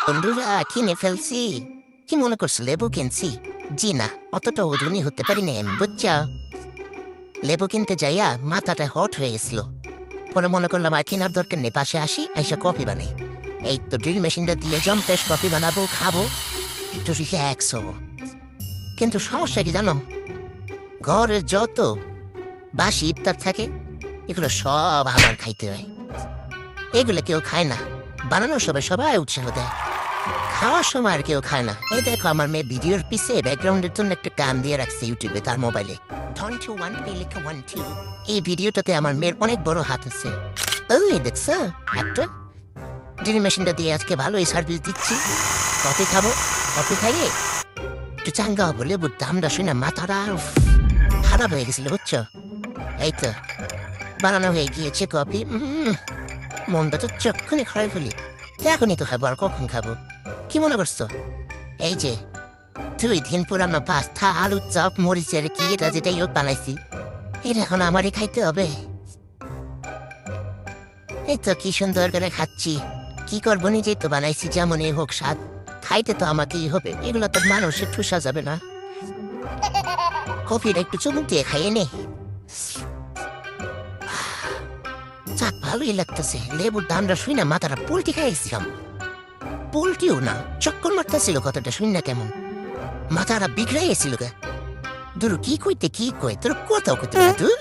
বন্ধুরা কিনে ফেলছি। কি মনে করছো লেবু কিনছি? জি না, অতটা ওজনই হতে পারি না আমি, বুঝছা? লেবু কিনতে যাইয়া মাথাটা হট হয়ে গেছিল। পরে মনে করলাম আর কেনার দরকার নেই, পাশে আসি এসে কফি বানাই। এই তো ড্রিল মেশিনটা দিয়ে জম্পেশ কফি বানাবো, খাবো, একটু রিল্যাক্স হবো। কিন্তু সমস্যা কি জানো? ঘরের যত বাসি ইফতার থাকে এগুলো সব আমার খাইতে হয়। এগুলো কেউ খায় না, বানানোর সময় সবাই উৎসাহ দেয়, খাওয়ার সময় আর কেউ খায় না। এই দেখো আমার মেয়ে ভিডিওর পিছে ব্যাকগ্রাউন্ডের জন্য একটা গান দিয়ে রাখছে ইউটিউবে তার মোবাইলে। এই ভিডিওটাতে আমার মেয়ের অনেক বড় হাত আছে। ওই দেখছো একটা ড্রিল মেশিনটা দিয়ে আজকে ভালোই সার্ভিস দিচ্ছি। কফি খাবো, কফি খাইয়ে একটু চাঙ্গা হবো। লেবুর দামটা শুনে মাথাটা উফ, খারাপ হয়ে গেছিল বুঝছো। এই তো বানানো হয়ে গিয়েছে কফি। মনটা তো চক্ষুনি খারাপ ফেলি। এখনই তো খাবো, আর কখন খাবো? কি মনে করছো? এই যে 2 দিন পুরানো পাস্তা, আলুর চপ, মরিচের কি এটা যেটাই হোক বানাইছি, এটা এখন আমারই খাইতে হবে। এই তো কি সুন্দর করে খাচ্ছি। কি করবো, নিজেই তো বানাইছি, যেমনই হোক স্বাদ খাইতে তো আমাকেই হবে। এগুলো তো মানুষের ঠুসা যাবে না। কফিটা একটু চুমুক দিয়ে খাইয়ে নে। যাক, ভালোই লাগতেছে। লেবুর দামটা শুই না মাথাটা পোল্টি খাইছিলাম। পোল্টিও না, চক্কর মারতেছিল কথাটা শুই না কেমন মাথাটা বিগড়ে গেছিল গে। ধরো কি কইতে কি কই তোর কোথাও কইতে না তুই।